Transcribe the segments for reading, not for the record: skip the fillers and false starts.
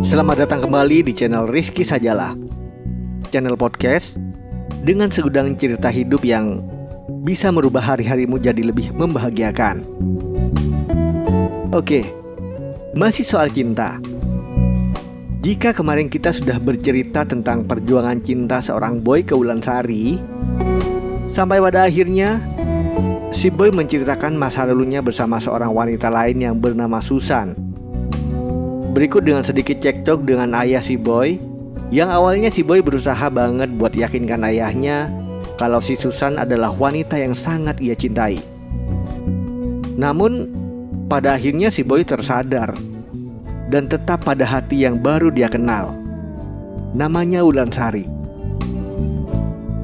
Selamat datang kembali di channel Rizky Sajalah, channel podcast dengan segudang cerita hidup yang bisa merubah hari-harimu jadi lebih membahagiakan. Oke, masih soal cinta. Jika kemarin kita sudah bercerita tentang perjuangan cinta seorang boy ke Wulansari, sampai pada akhirnya si boy menceritakan masa lalunya bersama seorang wanita lain yang bernama Susan. Berikut dengan sedikit cekcok dengan ayah si boy, yang awalnya si boy berusaha banget buat yakinkan ayahnya kalau si Susan adalah wanita yang sangat ia cintai. Namun pada akhirnya si boy tersadar dan tetap pada hati yang baru dia kenal, namanya Wulansari.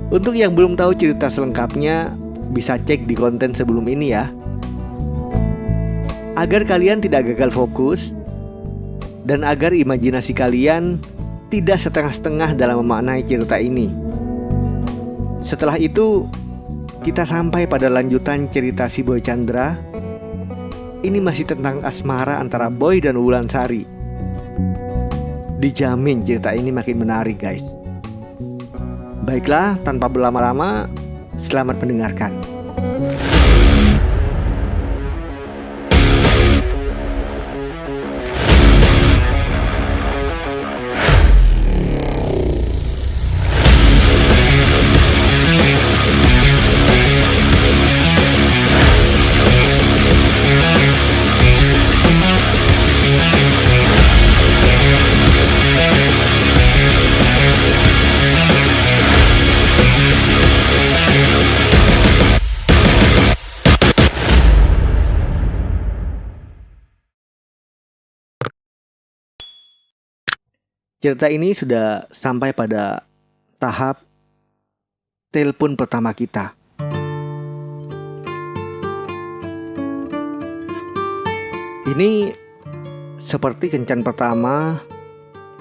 Untuk yang belum tahu cerita selengkapnya, bisa cek di konten sebelum ini ya. Agar kalian tidak gagal fokus dan agar imajinasi kalian tidak setengah-setengah dalam memaknai cerita ini. Setelah itu, kita sampai pada lanjutan cerita si Boy Chandra. Ini masih tentang asmara antara Boy dan Wulansari. Dijamin cerita ini makin menarik, guys. Baiklah, tanpa berlama-lama, selamat mendengarkan. Cerita ini sudah sampai pada tahap telepon pertama kita. Ini seperti kencan pertama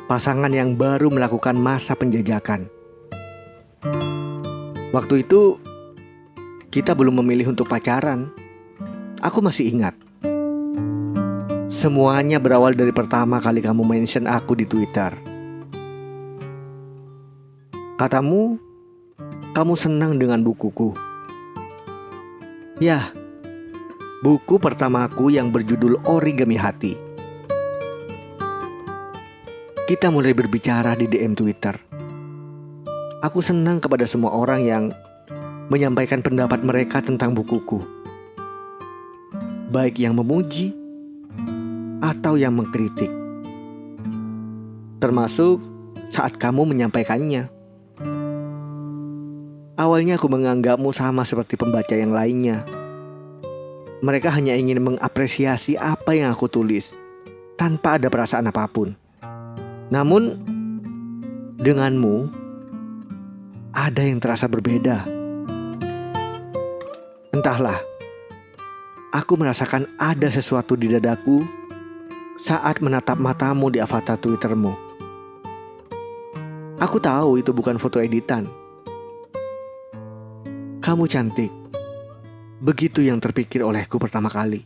pasangan yang baru melakukan masa penjajakan. Waktu itu kita belum memilih untuk pacaran. Aku masih ingat. Semuanya berawal dari pertama kali kamu mention aku di Twitter. Katamu, kamu senang dengan bukuku. Ya, buku pertamaku yang berjudul Origami Hati. Kita mulai berbicara di DM Twitter. Aku senang kepada semua orang yang menyampaikan pendapat mereka tentang bukuku, baik yang memuji atau yang mengkritik, termasuk saat kamu menyampaikannya. Awalnya aku menganggapmu sama seperti pembaca yang lainnya. Mereka hanya ingin mengapresiasi apa yang aku tulis tanpa ada perasaan apapun. Namun denganmu ada yang terasa berbeda. Entahlah, aku merasakan ada sesuatu di dadaku saat menatap matamu di avatar Twittermu. Aku tahu itu bukan foto editan. Kamu cantik. Begitu yang terpikir olehku pertama kali.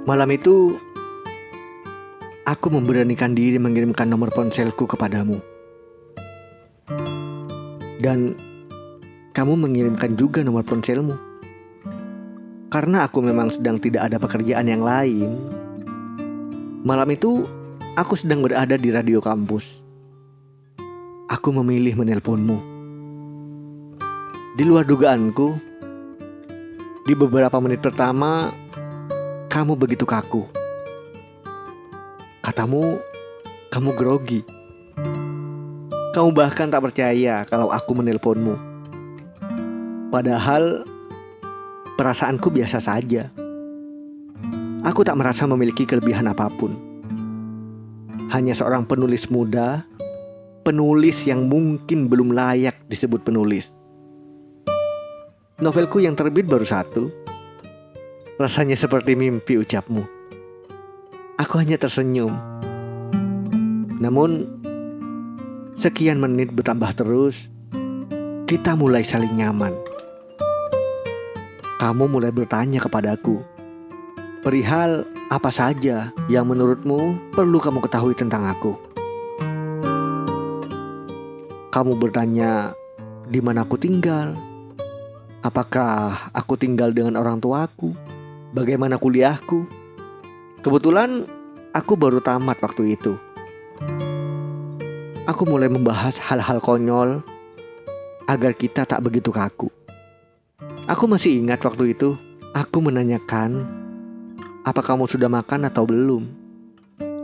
Malam itu, aku memberanikan diri mengirimkan nomor ponselku kepadamu. Dan kamu mengirimkan juga nomor ponselmu. Karena aku memang sedang tidak ada pekerjaan yang lain. Malam itu, aku sedang berada di radio kampus. Aku memilih menelponmu. Di luar dugaanku, di beberapa menit pertama, kamu begitu kaku. Katamu, kamu grogi. Kamu bahkan tak percaya kalau aku menelponmu. Padahal perasaanku biasa saja. Aku tak merasa memiliki kelebihan apapun. Hanya seorang penulis muda, penulis yang mungkin belum layak disebut penulis. Novelku yang terbit baru 1. Rasanya seperti mimpi, ucapmu. Aku hanya tersenyum. Namun sekian menit bertambah terus, kita mulai saling nyaman. Kamu mulai bertanya kepadaku, Perihal apa saja yang menurutmu perlu kamu ketahui tentang aku. Kamu bertanya di mana aku tinggal, apakah aku tinggal dengan orang tuaku, bagaimana kuliahku. Kebetulan aku baru tamat waktu itu. Aku mulai membahas hal-hal konyol agar kita tak begitu kaku. Aku masih ingat waktu itu aku menanyakan, apa kamu sudah makan atau belum?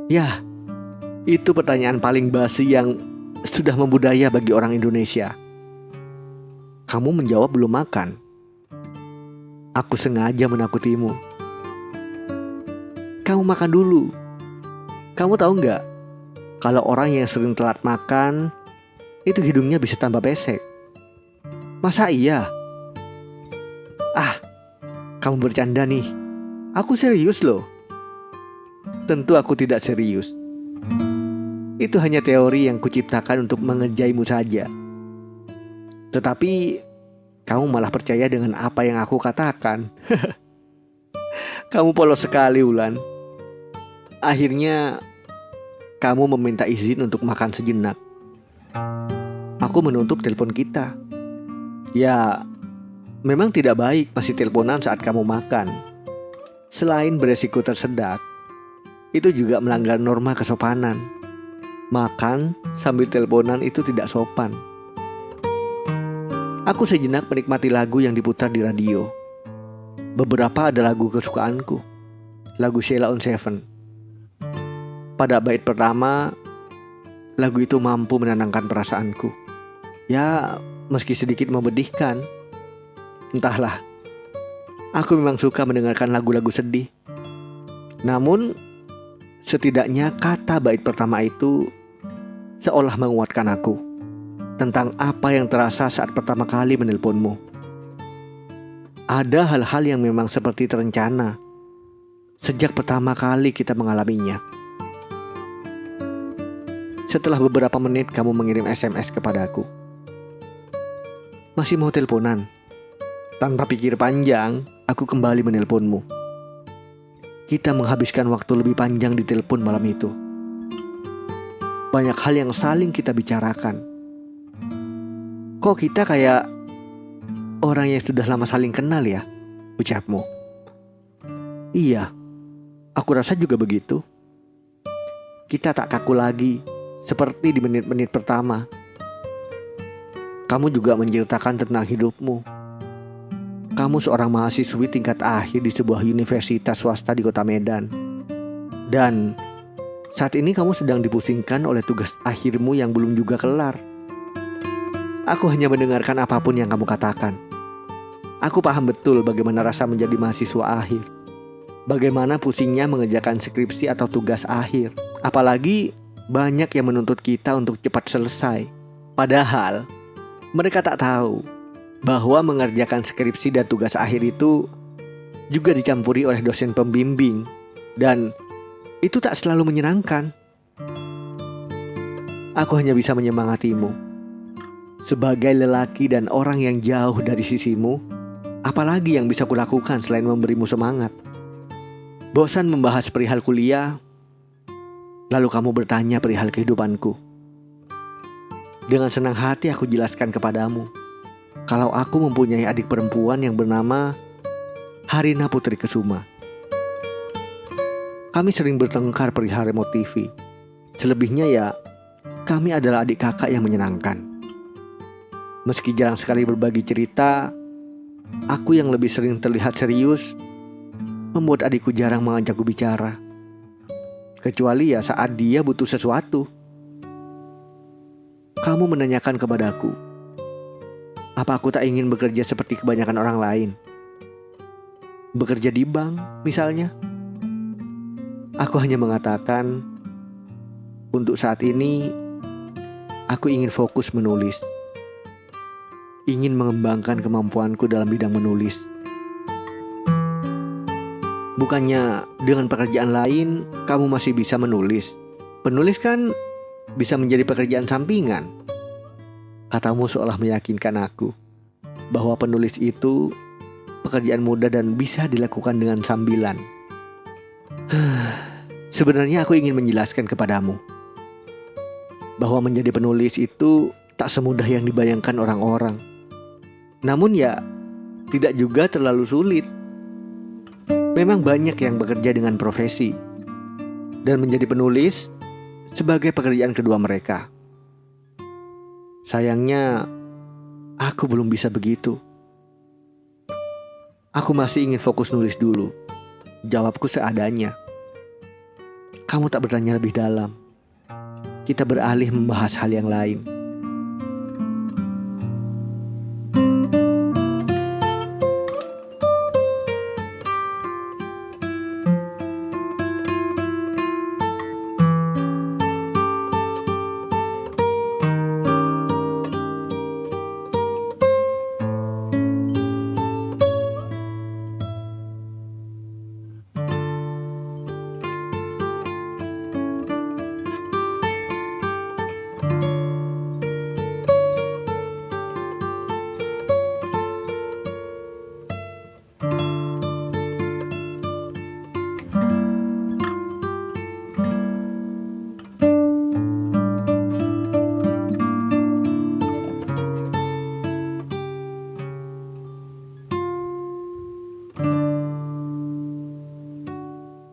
Ya, itu pertanyaan paling basi yang sudah membudaya bagi orang Indonesia. Kamu menjawab belum makan. Aku sengaja menakutimu. Kamu makan dulu. Kamu tahu nggak? Kalau orang yang sering telat makan, itu hidungnya bisa tambah pesek. Masa iya? Kamu bercanda nih. Aku serius loh. Tentu aku tidak serius. Itu hanya teori yang kuciptakan untuk mengejaimu saja. Tetapi kamu malah percaya dengan apa yang aku katakan. Kamu polos sekali, Wulan. Akhirnya kamu meminta izin untuk makan sejenak. Aku menutup telepon kita. Ya, memang tidak baik masih teleponan saat kamu makan. Selain beresiko tersedak, itu juga melanggar norma kesopanan. Makan sambil teleponan itu tidak sopan. Aku sejenak menikmati lagu yang diputar di radio. Beberapa ada lagu kesukaanku, lagu Sheila on 7. Pada bait pertama, lagu itu mampu menenangkan perasaanku. Ya, meski sedikit memedihkan. Entahlah, aku memang suka mendengarkan lagu-lagu sedih. Namun, setidaknya kata bait pertama itu seolah menguatkan aku tentang apa yang terasa saat pertama kali menelponmu. Ada hal-hal yang memang seperti terencana sejak pertama kali kita mengalaminya. Setelah beberapa menit kamu mengirim SMS kepadaku. Masih mau teleponan? Tanpa pikir panjang, aku kembali menelponmu. Kita menghabiskan waktu lebih panjang di telepon malam itu. Banyak hal yang saling kita bicarakan. Kok kita kayak orang yang sudah lama saling kenal ya? Ucapmu. Iya, aku rasa juga begitu. Kita tak kaku lagi seperti di menit-menit pertama. Kamu juga menceritakan tentang hidupmu. Kamu seorang mahasiswi tingkat akhir di sebuah universitas swasta di kota Medan. Dan saat ini kamu sedang dipusingkan oleh tugas akhirmu yang belum juga kelar. Aku hanya mendengarkan apapun yang kamu katakan. Aku paham betul bagaimana rasa menjadi mahasiswa akhir. Bagaimana pusingnya mengerjakan skripsi atau tugas akhir. Apalagi banyak yang menuntut kita untuk cepat selesai. Padahal mereka tak tahu bahwa mengerjakan skripsi dan tugas akhir itu juga dicampuri oleh dosen pembimbing. Dan itu tak selalu menyenangkan. Aku hanya bisa menyemangatimu. Sebagai lelaki dan orang yang jauh dari sisimu, apalagi yang bisa kulakukan selain memberimu semangat? Bosan membahas perihal kuliah, lalu kamu bertanya perihal kehidupanku. Dengan senang hati aku jelaskan kepadamu kalau aku mempunyai adik perempuan yang bernama Harina Putri Kesuma. Kami sering bertengkar perihal remote TV. Selebihnya ya, kami adalah adik kakak yang menyenangkan. Meski jarang sekali berbagi cerita, aku yang lebih sering terlihat serius membuat adikku jarang mengajakku bicara. Kecuali ya saat dia butuh sesuatu. Kamu menanyakan kepadaku, apa aku tak ingin bekerja seperti kebanyakan orang lain? Bekerja di bank misalnya? Aku hanya mengatakan, untuk saat ini aku ingin fokus menulis. Ingin mengembangkan kemampuanku dalam bidang menulis. Bukannya dengan pekerjaan lain kamu masih bisa menulis? Penulis kan bisa menjadi pekerjaan sampingan. Katamu seolah meyakinkan aku bahwa penulis itu pekerjaan mudah dan bisa dilakukan dengan sambilan. Sebenarnya aku ingin menjelaskan kepadamu bahwa menjadi penulis itu tak semudah yang dibayangkan orang-orang. Namun ya, tidak juga terlalu sulit. Memang banyak yang bekerja dengan profesi, dan menjadi penulis sebagai pekerjaan kedua mereka. Sayangnya, aku belum bisa begitu. Aku masih ingin fokus nulis dulu. Jawabku seadanya. Kamu tak bertanya lebih dalam. Kita beralih membahas hal yang lain.